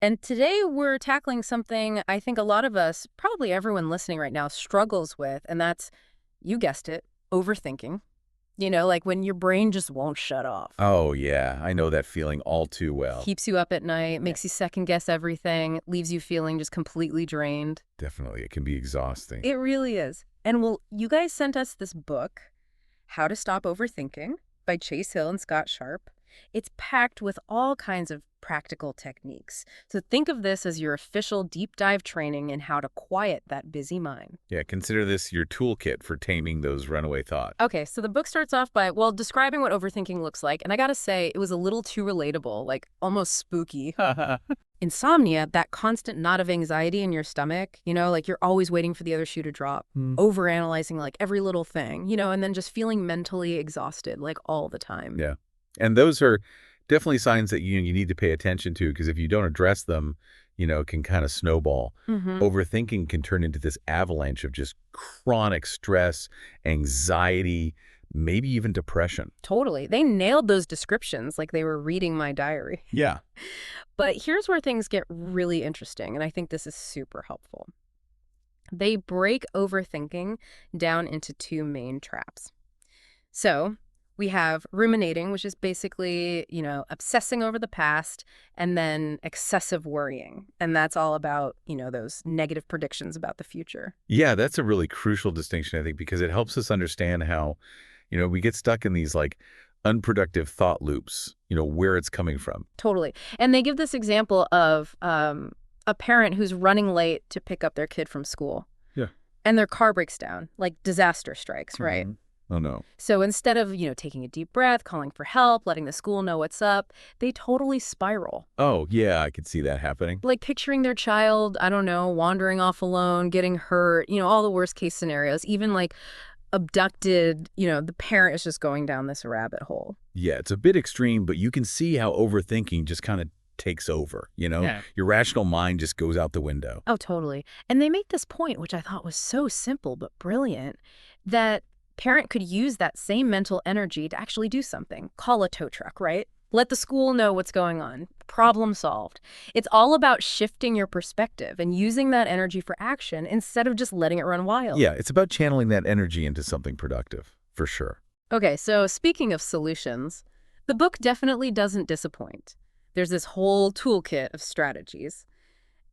And today we're tackling something I think a lot of us, probably everyone listening right now, struggles with, and that's, you guessed it, overthinking. Like when your brain just won't shut off. Oh, yeah. I know that feeling all too well. Keeps you up at night, Yeah. makes you second guess everything, leaves you feeling just completely drained. Definitely. It can be exhausting. It really is. And well, you guys sent us this book, How to Stop Overthinking by Chase Hill and Scott Sharp. It's packed with all kinds of practical techniques. So think of this as your official deep dive training in how to quiet that busy mind. Yeah, consider this your toolkit for taming those runaway thoughts. Okay, so the book starts off by, well, describing what overthinking looks like. And I gotta say, it was a little too relatable, like almost spooky. Insomnia, that constant knot of anxiety in your stomach, like you're always waiting for the other shoe to drop, Hmm. overanalyzing like every little thing, and then just feeling mentally exhausted like all the time. Yeah. And those are definitely signs that you need to pay attention to because if you don't address them, it can kind of snowball. Mm-hmm. Overthinking can turn into this avalanche of just chronic stress, anxiety, maybe even depression. Totally. They nailed those descriptions like they were reading my diary. Yeah. But here's where things get really interesting, and I think this is super helpful. They break overthinking down into two main traps. So we have ruminating, which is basically, obsessing over the past, and then excessive worrying. And that's all about, those negative predictions about the future. Yeah, that's a really crucial distinction, I think, because it helps us understand how, we get stuck in these like unproductive thought loops, where it's coming from. Totally. And they give this example of a parent who's running late to pick up their kid from school, Yeah. and their car breaks down, like disaster strikes, right? Mhm. Oh, no. So instead of, taking a deep breath, calling for help, letting the school know what's up, they totally spiral. Oh, yeah, I could see that happening. Like picturing their child, I don't know, wandering off alone, getting hurt, all the worst case scenarios, even like abducted, the parent is just going down this rabbit hole. Yeah, it's a bit extreme, but you can see how overthinking just kind of takes over. Yeah. Your rational mind just goes out the window. Oh, totally. And they make this point, which I thought was so simple but brilliant, that parent could use that same mental energy to actually do something. Call a tow truck, right? Let the school know what's going on. Problem solved. It's all about shifting your perspective and using that energy for action instead of just letting it run wild. Yeah, it's about channeling that energy into something productive, for sure. Okay, so speaking of solutions, the book definitely doesn't disappoint. There's this whole toolkit of strategies.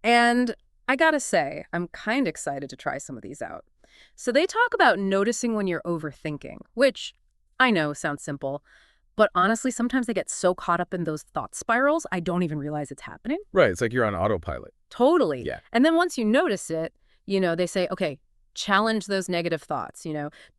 And I gotta say, I'm kind of excited to try some of these out. So they talk about noticing when you're overthinking, which I know sounds simple, but honestly, sometimes I get so caught up in those thought spirals, I don't even realize it's happening. Right, it's like you're on autopilot. Totally. Yeah. And then once you notice it, they say, okay, challenge those negative thoughts,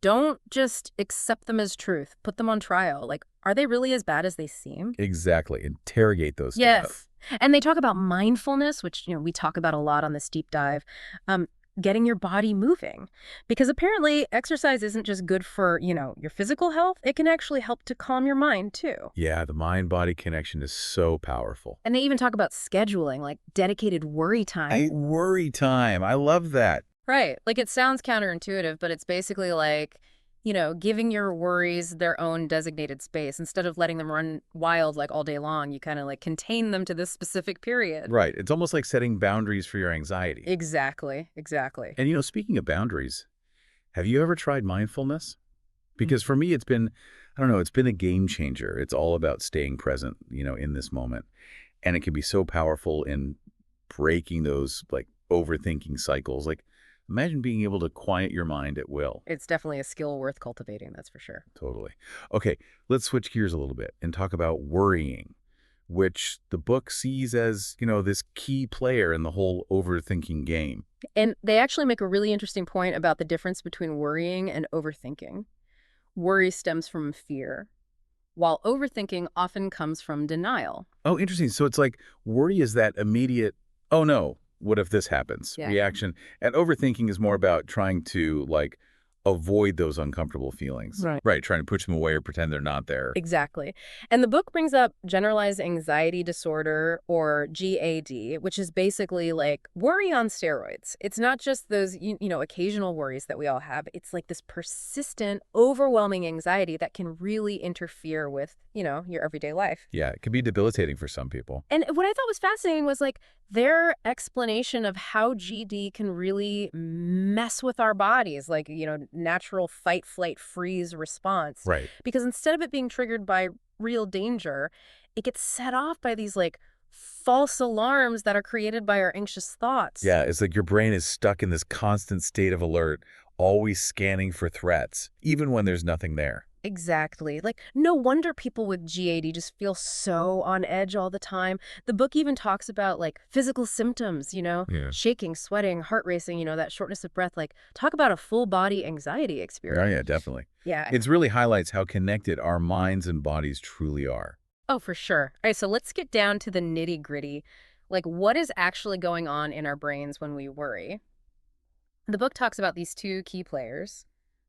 Don't just accept them as truth. Put them on trial. Like, are they really as bad as they seem? Exactly. Interrogate those thoughts. Yes. And they talk about mindfulness, which, we talk about a lot on this deep dive, getting your body moving. Because apparently exercise isn't just good for, your physical health. It can actually help to calm your mind, too. Yeah, the mind-body connection is so powerful. And they even talk about scheduling, like dedicated worry time. Worry time. I love that. Right. Like it sounds counterintuitive, but it's basically like, giving your worries their own designated space. Instead of letting them run wild like all day long, you kind of like contain them to this specific period. Right. It's almost like setting boundaries for your anxiety. Exactly. Exactly. And, speaking of boundaries, have you ever tried mindfulness? Because for me, I don't know, it's been a game changer. It's all about staying present, in this moment. And it can be so powerful in breaking those like overthinking cycles. Like imagine being able to quiet your mind at will. It's definitely a skill worth cultivating, that's for sure. Totally. Okay, let's switch gears a little bit and talk about worrying, which the book sees as, this key player in the whole overthinking game. And they actually make a really interesting point about the difference between worrying and overthinking. Worry stems from fear, while overthinking often comes from denial. Oh, interesting. So it's like worry is that immediate, oh no, what if this happens Yeah. reaction. And overthinking is more about trying to like avoid those uncomfortable feelings. Right. Right, trying to push them away or pretend they're not there. Exactly. And the book brings up generalized anxiety disorder, or GAD, which is basically like worry on steroids. It's not just those, occasional worries that we all have. It's like this persistent, overwhelming anxiety that can really interfere with, your everyday life. Yeah, it can be debilitating for some people. And what I thought was fascinating was like their explanation of how GD can really mess with our bodies, like, natural fight, flight, freeze response. Right. Because instead of it being triggered by real danger, it gets set off by these like false alarms that are created by our anxious thoughts. Yeah, it's like your brain is stuck in this constant state of alert, always scanning for threats, even when there's nothing there. Exactly. Like, no wonder people with GAD just feel so on edge all the time. The book even talks about, like, physical symptoms, Yeah. shaking, sweating, heart racing, that shortness of breath. Like, talk about a full body anxiety Oh, experience. yeah, definitely. Yeah. It really highlights how connected our minds and bodies truly are. Oh, for sure. All right, so let's get down to the nitty gritty. Like, what is actually going on in our brains when we worry? The book talks about these two key players,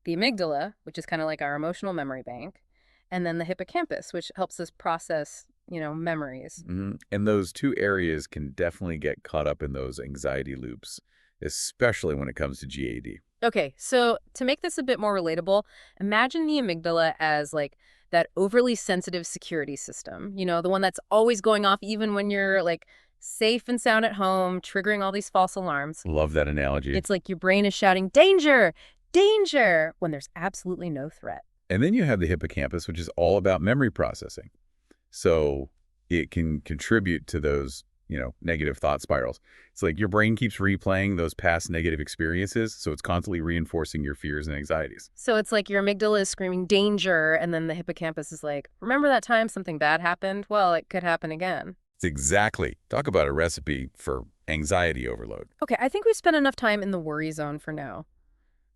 the amygdala, which is kind of like our emotional memory bank, and then the hippocampus, which helps us process, memories. And those two areas can definitely get caught up in those anxiety loops, especially when it comes to GAD. Okay, so to make this a bit more relatable, imagine the amygdala as like that overly sensitive security system, the one that's always going off even when you're like safe and sound at home, triggering all these false alarms. Love that analogy. It's like your brain is shouting, danger, danger, when there's absolutely no threat. And then you have the hippocampus, which is all about memory processing. So it can contribute to those, negative thought spirals. It's like your brain keeps replaying those past negative experiences, so it's constantly reinforcing your fears and anxieties. So it's like your amygdala is screaming danger, and then the hippocampus is like, remember that time something bad happened? Well, it could happen again. It's exactly. Talk about a recipe for anxiety overload. Okay, I think we've spent enough time in the worry zone for now.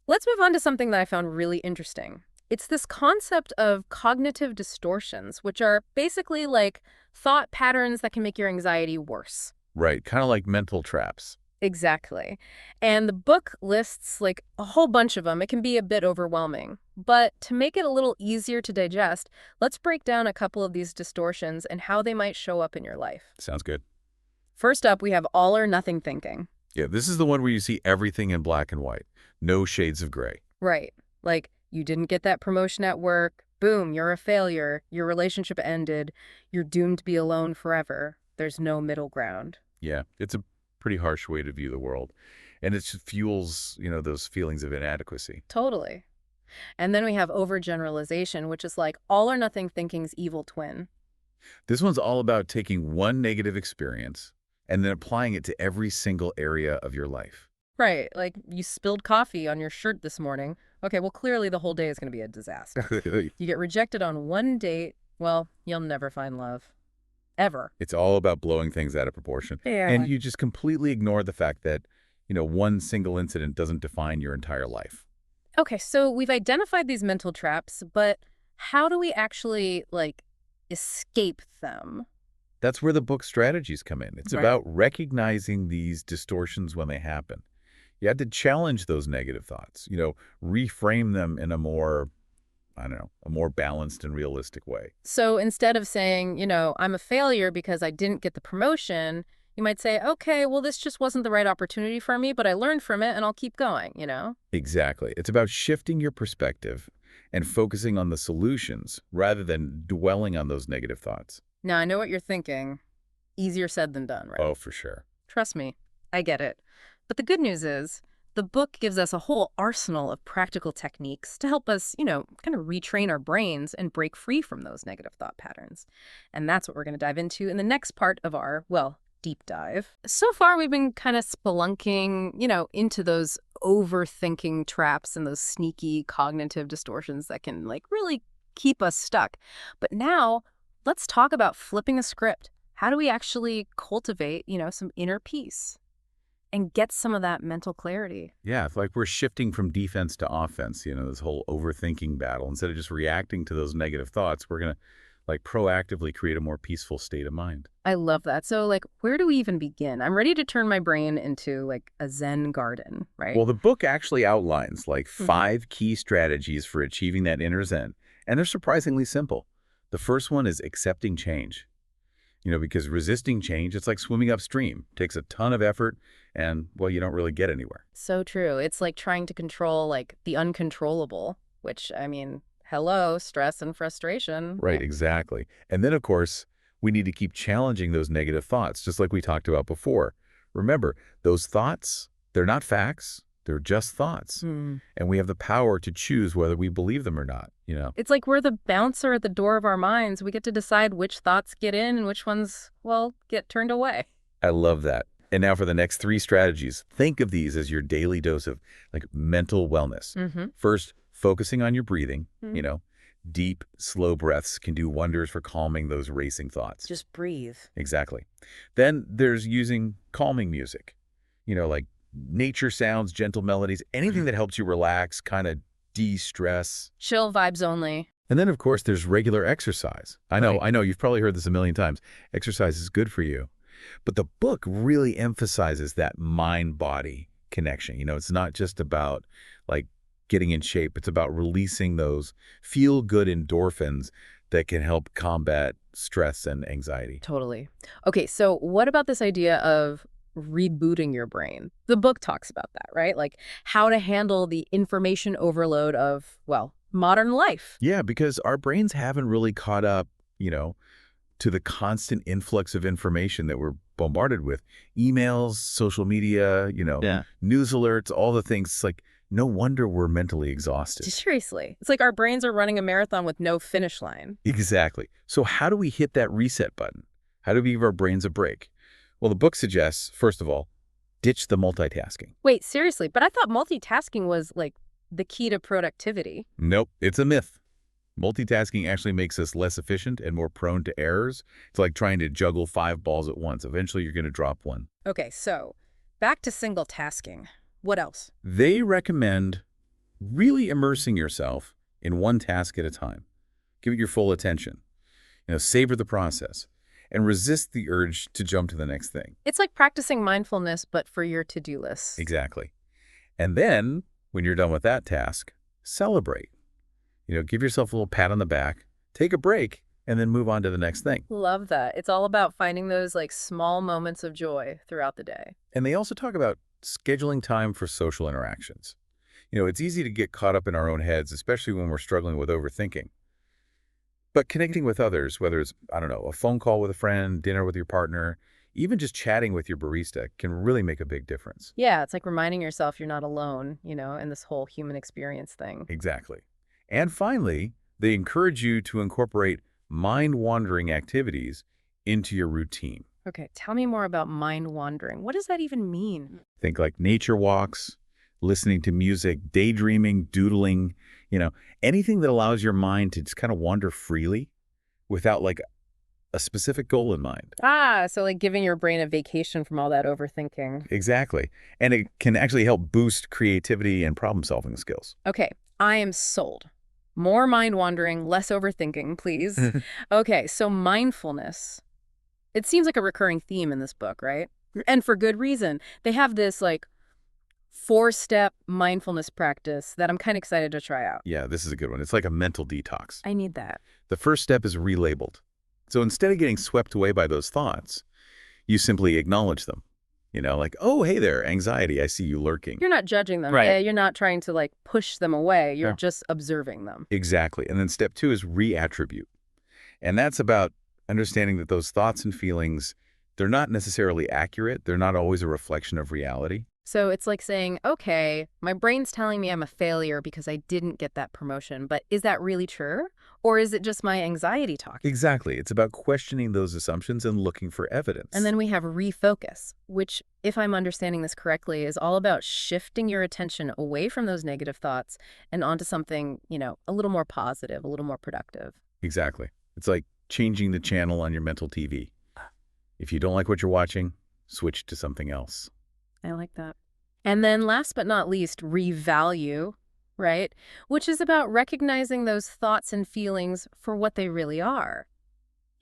Let's move on to something that I found really interesting. It's this concept of cognitive distortions, which are basically like thought patterns that can make your anxiety worse. Right, kind of like mental traps. Exactly. And the book lists like a whole bunch of them. It can be a bit overwhelming. But to make it a little easier to digest, let's break down a couple of these distortions and how they might show up in your life. Sounds good. First up, we have all or nothing thinking. Yeah, this is the one where you see everything in black and white. No shades of gray. Right. Like, you didn't get that promotion at work. Boom, you're a failure. Your relationship ended. You're doomed to be alone forever. There's no middle ground. Yeah, it's a pretty harsh way to view the world. And it just fuels, those feelings of inadequacy. Totally. And then we have overgeneralization, which is like all or nothing thinking's evil twin. This one's all about taking one negative experience and then applying it to every single area of your life. Right. Like, you spilled coffee on your shirt this morning. Okay, well, clearly the whole day is going to be a disaster. You get rejected on one date. Well, you'll never find love. Ever. It's all about blowing things out of proportion. Yeah. And you just completely ignore the fact that, one single incident doesn't define your entire life. Okay, so we've identified these mental traps, but how do we actually, like, escape them? That's where the book strategies come in. It's Right. about recognizing these distortions when they happen. You have to challenge those negative thoughts, reframe them in a more, a more balanced and realistic way. So instead of saying, I'm a failure because I didn't get the promotion, you might say, okay, well, this just wasn't the right opportunity for me, but I learned from it and I'll keep going. Exactly. It's about shifting your perspective and focusing on the solutions rather than dwelling on those negative thoughts. Now, I know what you're thinking. Easier said than done, right? Oh, for sure. Trust me, I get it. But the good news is, the book gives us a whole arsenal of practical techniques to help us, kind of retrain our brains and break free from those negative thought patterns. And that's what we're going to dive into in the next part of our, well, deep dive. So far, we've been kind of spelunking, into those overthinking traps and those sneaky cognitive distortions that can, like, really keep us stuck. But now, let's talk about flipping a script. How do we actually cultivate, some inner peace and get some of that mental clarity? Yeah, it's like we're shifting from defense to offense, this whole overthinking battle. Instead of just reacting to those negative thoughts, we're going to like proactively create a more peaceful state of mind. I love that. So, like, where do we even begin? I'm ready to turn my brain into, like, a Zen garden, right? Well, the book actually outlines like Hmm. 5 key strategies for achieving that inner zen, and they're surprisingly simple. The first one is accepting change. Because resisting change, it's like swimming upstream. Takes a ton of effort and, well, you don't really get anywhere. So true. It's like trying to control, like, the uncontrollable, which, I mean, hello, stress and frustration. Right, exactly. And then, of course, we need to keep challenging those negative thoughts, just like we talked about before. Remember, those thoughts, they're not facts. They're just thoughts. Hmm. And we have the power to choose whether we believe them or not. It's like we're the bouncer at the door of our minds. We get to decide which thoughts get in and which ones, well, get turned away. I love that. And now for the next 3 strategies, think of these as your daily dose of like mental wellness. Mm-hmm. First, focusing on your breathing. Deep, slow breaths can do wonders for calming those racing thoughts. Just breathe. Exactly. Then there's using calming music, like nature sounds, gentle melodies, anything that helps you relax, kind of de-stress. Chill vibes only. And then, of course, there's regular exercise. I know, Right. I know, you've probably heard this a million times. Exercise is good for you. But the book really emphasizes that mind-body connection. It's not just about like getting in shape. It's about releasing those feel-good endorphins that can help combat stress and anxiety. Totally. Okay, so what about this idea of rebooting your brain? The book talks about that, right? Like how to handle the information overload of, well, modern life. Yeah, because our brains haven't really caught up, to the constant influx of information that we're bombarded with. Emails, social media, Yeah. news alerts, all the things. It's like, no wonder we're mentally exhausted. Seriously. It's like our brains are running a marathon with no finish line. Exactly. So how do we hit that reset button? How do we give our brains a break? Well, the book suggests, first of all, ditch the multitasking. Wait, seriously, but I thought multitasking was like the key to productivity. Nope, it's a myth. Multitasking actually makes us less efficient and more prone to errors. It's like trying to juggle 5 balls at once. Eventually, you're going to drop one. Okay, so back to single tasking. What else? They recommend really immersing yourself in one task at a time. Give it your full attention. Savor the process and resist the urge to jump to the next thing. It's like practicing mindfulness, but for your to-do list. Exactly. And then, when you're done with that task, celebrate. Give yourself a little pat on the back, take a break, and then move on to the next thing. Love that. It's all about finding those like small moments of joy throughout the day. And they also talk about scheduling time for social interactions. It's easy to get caught up in our own heads, especially when we're struggling with overthinking. But connecting with others, whether it's, I don't know, a phone call with a friend, dinner with your partner, even just chatting with your barista can really make a big difference. Yeah, it's like reminding yourself you're not alone, in this whole human experience thing. Exactly. And finally, they encourage you to incorporate mind-wandering activities into your routine. Okay, tell me more about mind wandering. What does that even mean? Think like nature walks, listening to music, daydreaming, doodling, anything that allows your mind to just kind of wander freely without like a specific goal in mind. Ah, so like giving your brain a vacation from all that overthinking. Exactly. And it can actually help boost creativity and problem-solving skills. Okay, I am sold. More mind wandering, less overthinking, please. Okay, so mindfulness. It seems like a recurring theme in this book, right? And for good reason. They have this like 4-step mindfulness practice that I'm kind of excited to try out. Yeah, this is a good one. It's like a mental detox. I need that. The first step is relabeled. So instead of getting swept away by those thoughts, you simply acknowledge them. Like, oh, hey there, anxiety, I see you lurking. You're not judging them. Right. You're not trying to like push them away. You're No. just observing them. Exactly. And then step 2 is reattribute. And that's about understanding that those thoughts and feelings, they're not necessarily accurate. They're not always a reflection of reality. So it's like saying, okay, my brain's telling me I'm a failure because I didn't get that promotion, but is that really true? Or is it just my anxiety talking? Exactly. It's about questioning those assumptions and looking for evidence. And then we have refocus, which, if I'm understanding this correctly, is all about shifting your attention away from those negative thoughts and onto something, a little more positive, a little more productive. Exactly. It's like changing the channel on your mental TV. If you don't like what you're watching, switch to something else. I like that. And then last but not least, revalue, right? Which is about recognizing those thoughts and feelings for what they really are.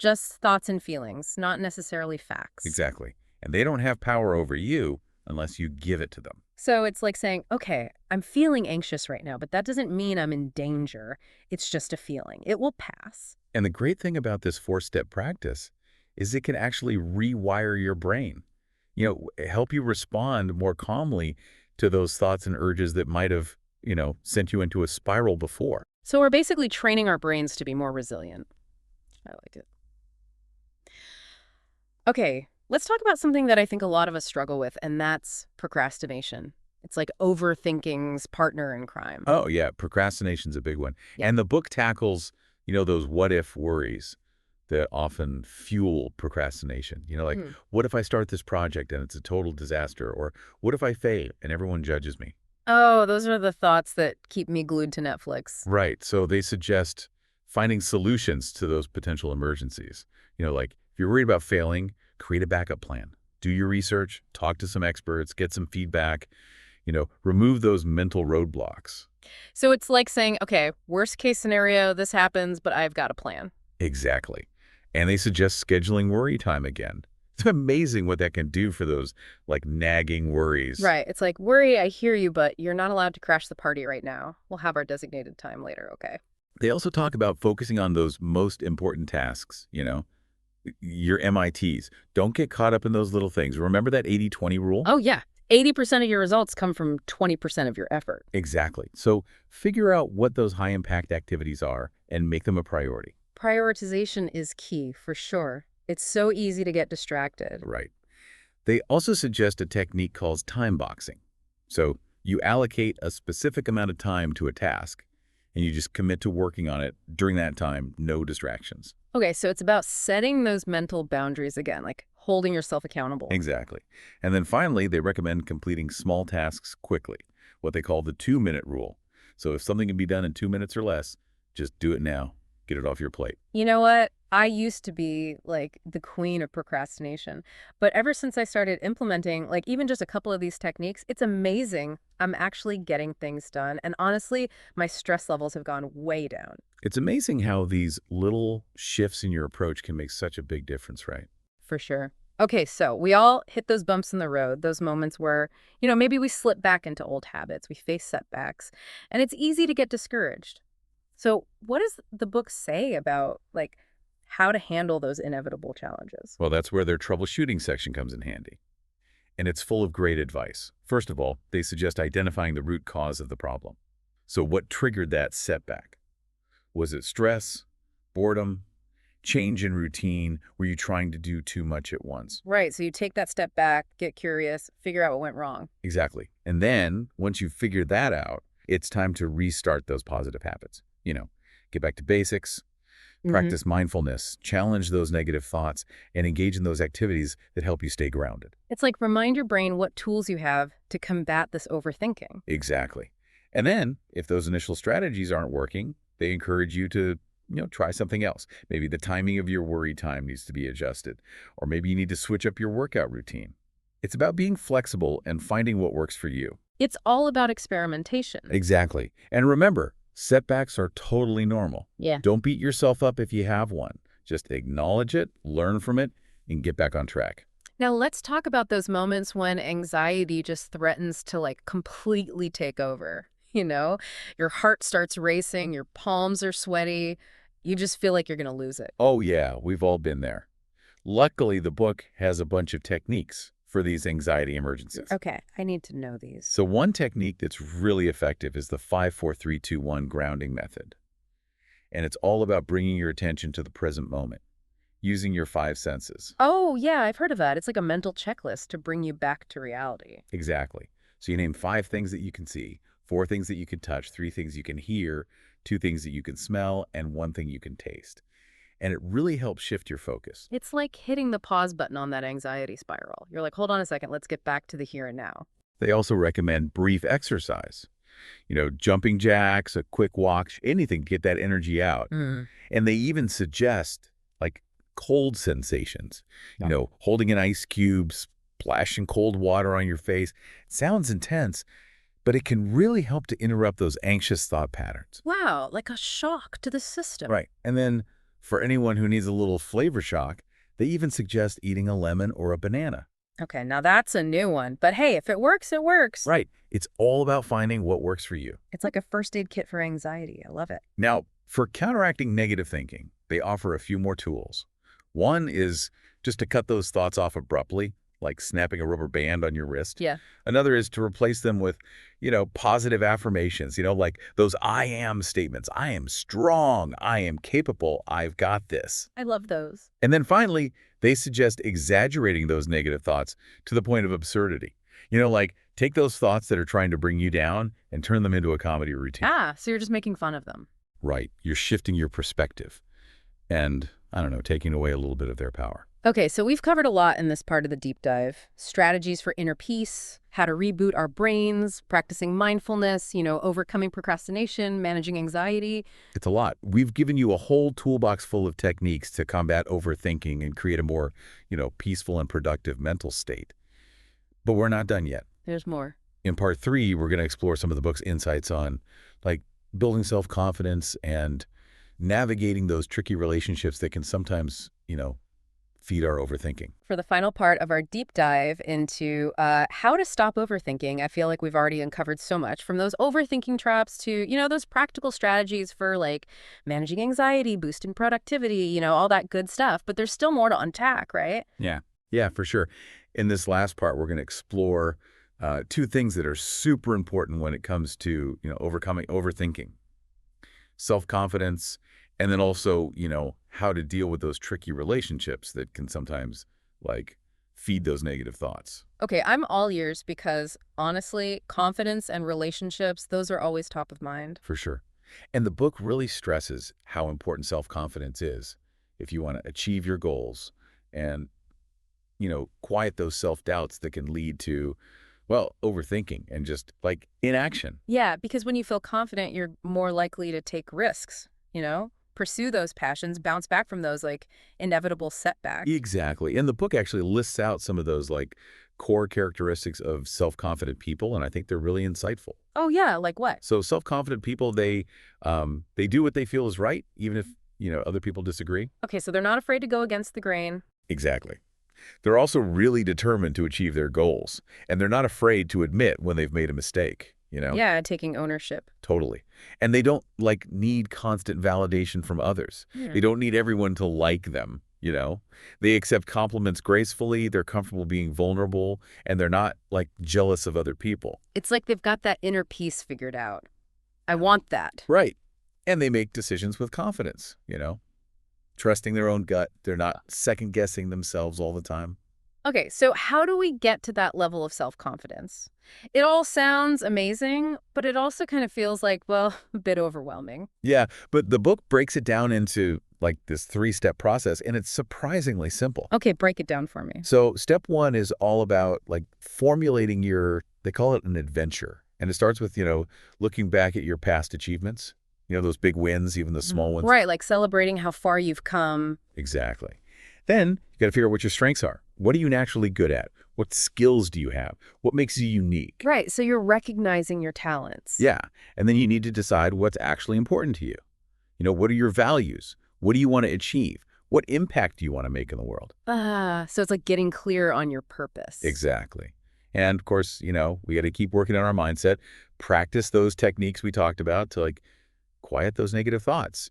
just thoughts and feelings, not necessarily facts. Exactly. And they don't have power over you unless you give it to them. So it's like saying, okay, I'm feeling anxious right now, but that doesn't mean I'm in danger. It's just a feeling. It will pass. And the great thing about this four-step practice is it can actually rewire your brain. Help you respond more calmly to those thoughts and urges that might have, sent you into a spiral before. So we're basically training our brains to be more resilient. I like it. Okay, let's talk about something that I think a lot of us struggle with, and that's procrastination. It's like overthinking's partner in crime. Oh, yeah, procrastination's a big one. Yeah. And the book tackles, those what-if worries that often fuel procrastination. Like, Hmm. what if I start this project and it's a total disaster? Or what if I fail and everyone judges me? Oh, those are the thoughts that keep me glued to Netflix. Right. So they suggest finding solutions to those potential emergencies. Like if you're worried about failing, create a backup plan. Do your research, talk to some experts, get some feedback, remove those mental roadblocks. So it's like saying, okay, worst case scenario, this happens, but I've got a plan. Exactly. And they suggest scheduling worry time again. It's amazing what that can do for those like nagging worries. Right. It's like, worry, I hear you, but you're not allowed to crash the party right now. We'll have our designated time later, okay? They also talk about focusing on those most important tasks, your MITs. Don't get caught up in those little things. Remember that 80-20 rule? Oh, yeah. 80% of your results come from 20% of your effort. Exactly. So figure out what those high-impact activities are and make them a priority. Prioritization is key, for sure. It's so easy to get distracted. Right. They also suggest a technique called time boxing. So you allocate a specific amount of time to a task, and you just commit to working on it during that time, no distractions. Okay, so it's about setting those mental boundaries again, like holding yourself accountable. Exactly. And then finally, they recommend completing small tasks quickly, what they call the 2-minute rule. So if something can be done in 2 minutes or less, just do it now. Get it off your plate. You know what? I used to be like the queen of procrastination. But ever since I started implementing like even just a couple of these techniques, it's amazing. I'm actually getting things done. And honestly, my stress levels have gone way down. It's amazing how these little shifts in your approach can make such a big difference, right? For sure. Okay, so we all hit those bumps in the road, those moments where, maybe we slip back into old habits, we face setbacks, and it's easy to get discouraged. So, what does the book say about like how to handle those inevitable challenges? Well, that's where their troubleshooting section comes in handy. And it's full of great advice. First of all, they suggest identifying the root cause of the problem. So what triggered that setback? Was it stress, boredom, change in routine? Were you trying to do too much at once? Right, so you take that step back, get curious, figure out what went wrong. Exactly. And then once you've figured that out, it's time to restart those positive habits. Get back to basics, Hmm. practice mindfulness, challenge those negative thoughts, and engage in those activities that help you stay grounded. It's like remind your brain what tools you have to combat this overthinking. Exactly. And then, if those initial strategies aren't working, they encourage you to, try something else. Maybe the timing of your worry time needs to be adjusted, or maybe you need to switch up your workout routine. It's about being flexible and finding what works for you. It's all about experimentation. Exactly. And remember, setbacks are totally normal. Yeah. Don't beat yourself up if you have one. Just acknowledge it, learn from it, and get back on track. Now let's talk about those moments when anxiety just threatens to like completely take over. Your heart starts racing, your palms are sweaty, you just feel like you're going to lose it. Oh yeah, we've all been there. Luckily, the book has a bunch of techniques for these anxiety emergencies. Okay, I need to know these. So one technique that's really effective is the 5-4-3-2-1 grounding method. And it's all about bringing your attention to the present moment, using your 5 senses. Oh, yeah, I've heard of that. It's like a mental checklist to bring you back to reality. Exactly. So you name 5 things that you can see, 4 things that you can touch, 3 things you can hear, 2 things that you can smell, and 1 thing you can taste. And it really helps shift your focus. It's like hitting the pause button on that anxiety spiral. You're like, hold on a second, let's get back to the here and now. They also recommend brief exercise. Jumping jacks, a quick walk, anything to get that energy out. Mm. And they even suggest like cold sensations, Yeah. holding an ice cube, splashing cold water on your face. It sounds intense, but it can really help to interrupt those anxious thought patterns. Wow, like a shock to the system. Right. And then For anyone who needs a little flavor shock, they even suggest eating a lemon or a banana. Okay, now that's a new one. But hey, if it works, it works. Right. It's all about finding what works for you. It's like a first aid kit for anxiety. I love it. Now, for counteracting negative thinking, they offer a few more tools. One is just to cut those thoughts off abruptly, like snapping a rubber band on your wrist. Yeah, Another is to replace them with, positive affirmations, like those I am statements. I am strong. I am capable. I've got this. I love those. And then finally, they suggest exaggerating those negative thoughts to the point of absurdity. Like take those thoughts that are trying to bring you down and turn them into a comedy routine. Ah, so you're just making fun of them. Right. You're shifting your perspective and, I don't know, taking away a little bit of their power. Okay, so we've covered a lot in this part of the deep dive. Strategies for inner peace, how to reboot our brains, practicing mindfulness, overcoming procrastination, managing anxiety. It's a lot. We've given you a whole toolbox full of techniques to combat overthinking and create a more, peaceful and productive mental state. But we're not done yet. There's more. In part 3, we're going to explore some of the book's insights on, like, building self-confidence and navigating those tricky relationships that can sometimes, feed our overthinking. For the final part of our deep dive into how to stop overthinking, I feel like we've already uncovered so much, from those overthinking traps to, those practical strategies for like managing anxiety, boosting productivity, all that good stuff. But there's still more to unpack, right? Yeah. Yeah, for sure. In this last part, we're going to explore two things that are super important when it comes to, overcoming overthinking. Self-confidence, and then also, how to deal with those tricky relationships that can sometimes, like, feed those negative thoughts. Okay, I'm all ears because honestly, confidence and relationships, those are always top of mind. For sure. And the book really stresses how important self-confidence is if you want to achieve your goals and, quiet those self-doubts that can lead to, well, overthinking and just, like, inaction. Yeah, because when you feel confident, you're more likely to take risks, pursue those passions, bounce back from those like inevitable setbacks. Exactly. And the book actually lists out some of those, like, core characteristics of self-confident people, and I think they're really insightful. Oh yeah, like what? So self-confident people, they do what they feel is right, even if, other people disagree. Okay, so they're not afraid to go against the grain. Exactly. They're also really determined to achieve their goals, and they're not afraid to admit when they've made a mistake. Yeah, taking ownership. Totally. And they don't, like, need constant validation from others. Hmm. They don't need everyone to like them. They accept compliments gracefully, they're comfortable being vulnerable, and they're not, like, jealous of other people. It's like they've got that inner peace figured out. I want that. Right. And they make decisions with confidence. Trusting their own gut. They're not second-guessing themselves all the time. Okay, so how do we get to that level of self-confidence? It all sounds amazing, but it also kind of feels like, well, a bit overwhelming. Yeah, but the book breaks it down into, like, this 3-step process, and it's surprisingly simple. Okay, break it down for me. So step 1 is all about, like, formulating they call it an adventure. And it starts with, looking back at your past achievements, those big wins, even the small ones. Right, like celebrating how far you've come. Exactly. Then you got to figure out what your strengths are. What are you naturally good at? What skills do you have? What makes you unique? Right, so you're recognizing your talents. Yeah. And then you need to decide what's actually important to you. What are your values? What do you want to achieve? What impact do you want to make in the world? So it's like getting clear on your purpose. Exactly. And of course, we got to keep working on our mindset, practice those techniques we talked about to, like, quiet those negative thoughts,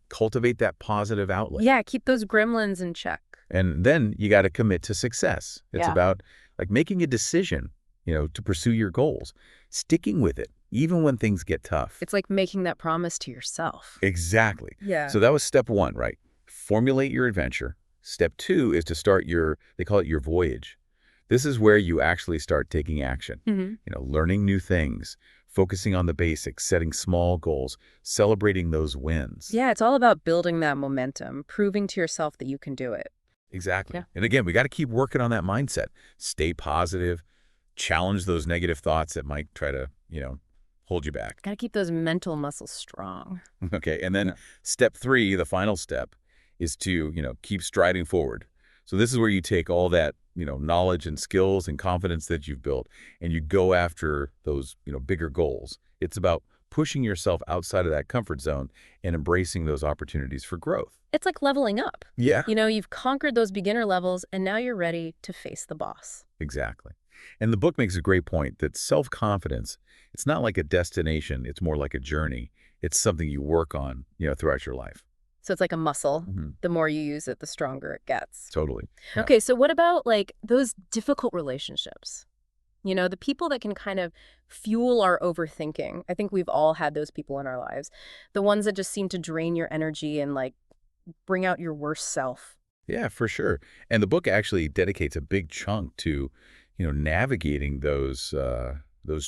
cultivate that positive outlet. Yeah, keep those gremlins in check. And then you got to commit to success. It's Yeah. about, like, making a decision, to pursue your goals, sticking with it, even when things get tough. It's like making that promise to yourself. Exactly. Yeah. So that was step 1, right? Formulate your adventure. Step 2 is to start they call it your voyage. This is where you actually start taking action, learning new things, focusing on the basics, setting small goals, celebrating those wins. Yeah, it's all about building that momentum, proving to yourself that you can do it. Exactly. Yeah. And again, we got to keep working on that mindset. Stay positive, challenge those negative thoughts that might try to, hold you back. Got to keep those mental muscles strong. Okay. And then step 3, the final step, is to, keep striding forward. So this is where you take all that, knowledge and skills and confidence that you've built, and you go after those, bigger goals. It's about pushing yourself outside of that comfort zone and embracing those opportunities for growth. It's like leveling up. Yeah. You've conquered those beginner levels, and now you're ready to face the boss. Exactly. And the book makes a great point that self-confidence, it's not like a destination, it's more like a journey. It's something you work on, throughout your life. So it's like a muscle. Hmm. The more you use it, the stronger it gets. Totally. Yeah. Okay, so what about like those difficult relationships? The people that can kind of fuel our overthinking. I think we've all had those people in our lives. The ones that just seem to drain your energy and like bring out your worst self. Yeah, for sure. And the book actually dedicates a big chunk to, navigating those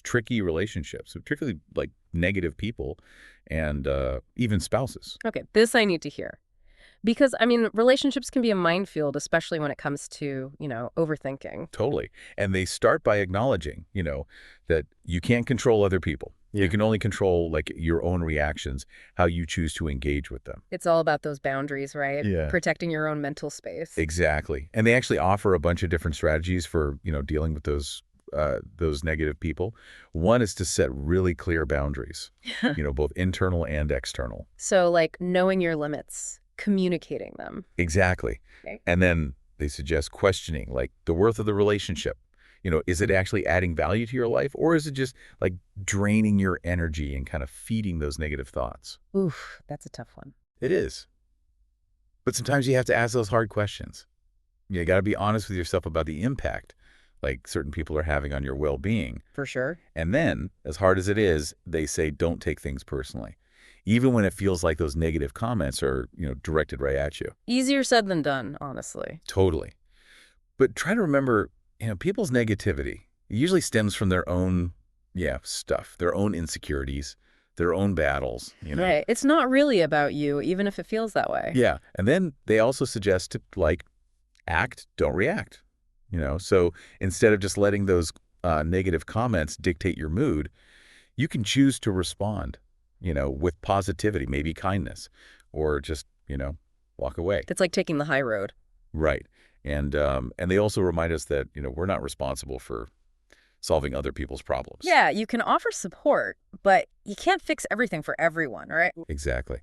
tricky relationships, particularly like negative people and even spouses. Okay, this I need to hear. Because, relationships can be a minefield, especially when it comes to, overthinking. Totally. And they start by acknowledging, that you can't control other people. Yeah. You can only control like your own reactions, how you choose to engage with them. It's all about those boundaries, right? Yeah. Protecting your own mental space. Exactly. And they actually offer a bunch of different strategies for, dealing with those negative people. One is to set really clear boundaries, both internal and external. So like knowing your limits, communicating them. Exactly. Okay. And then they suggest questioning like the worth of the relationship. Is it actually adding value to your life, or is it just like draining your energy and kind of feeding those negative thoughts? Oof, that's a tough one. It is. But sometimes you have to ask those hard questions. You got to be honest with yourself about the impact like certain people are having on your well-being. For sure. And then, as hard as it is, they say don't take things personally, even when it feels like those negative comments are, directed right at you. Easier said than done, honestly. Totally. But try to remember, people's negativity usually stems from their own, stuff, their own insecurities, their own battles, Right. It's not really about you, even if it feels that way. Yeah. And then they also suggest to, like, act, don't react, So instead of just letting those negative comments dictate your mood, you can choose to respond, with positivity, maybe kindness, or just, walk away. It's like taking the high road. Right. And they also remind us that, we're not responsible for solving other people's problems. Yeah, you can offer support, but you can't fix everything for everyone, right? Exactly.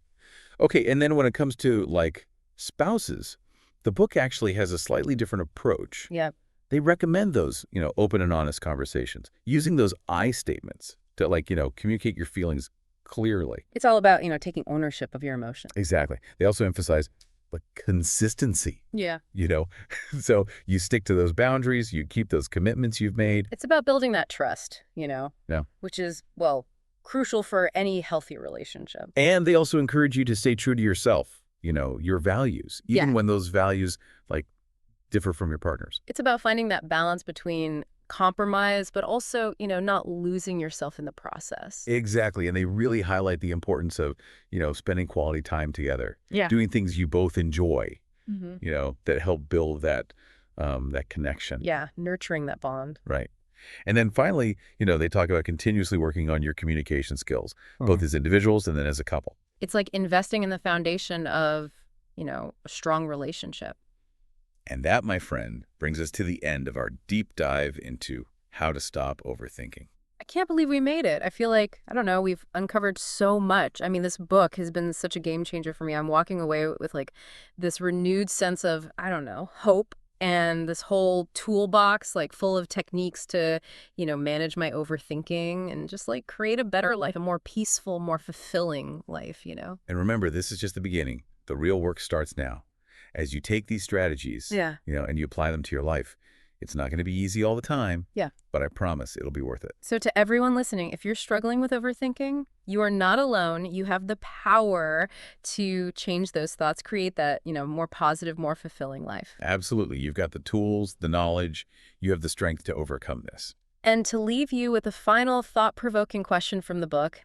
Okay, and then when it comes to, like, spouses, the book actually has a slightly different approach. Yeah. They recommend those, open and honest conversations, using those I statements to, like, communicate your feelings clearly. It's all about, taking ownership of your emotions. Exactly. They also emphasize like consistency, Yeah. So you stick to those boundaries, you keep those commitments you've made. It's about building that trust, Yeah. which is, well, crucial for any healthy relationship. And they also encourage you to stay true to yourself, your values, even Yeah. when those values like differ from your partner's. It's about finding that balance between compromise, but also, not losing yourself in the process. Exactly. And they really highlight the importance of, spending quality time together, Yeah. doing things you both enjoy, Hmm. that help build that connection. Yeah, nurturing that bond. Right. And then finally, they talk about continuously working on your communication skills, both as individuals and then as a couple. It's like investing in the foundation of, a strong relationship. And that, my friend, brings us to the end of our deep dive into how to stop overthinking. I can't believe we made it. I feel like, I don't know, we've uncovered so much. This book has been such a game changer for me. I'm walking away with like this renewed sense of, I don't know, hope, and this whole toolbox like full of techniques to, manage my overthinking and just like create a better life, a more peaceful, more fulfilling life. And remember, this is just the beginning. The real work starts now. As you take these strategies, Yeah. and you apply them to your life, it's not going to be easy all the time. Yeah. But I promise it'll be worth it. So to everyone listening, if you're struggling with overthinking, you are not alone. You have the power to change those thoughts, create that, more positive, more fulfilling life. Absolutely. You've got the tools, the knowledge, you have the strength to overcome this. And to leave you with a final thought-provoking question from the book,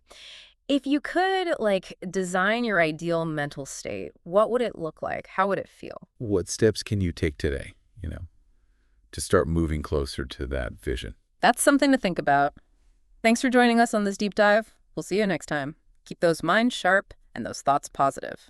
if you could, like, design your ideal mental state, what would it look like? How would it feel? What steps can you take today, to start moving closer to that vision? That's something to think about. Thanks for joining us on this deep dive. We'll see you next time. Keep those minds sharp and those thoughts positive.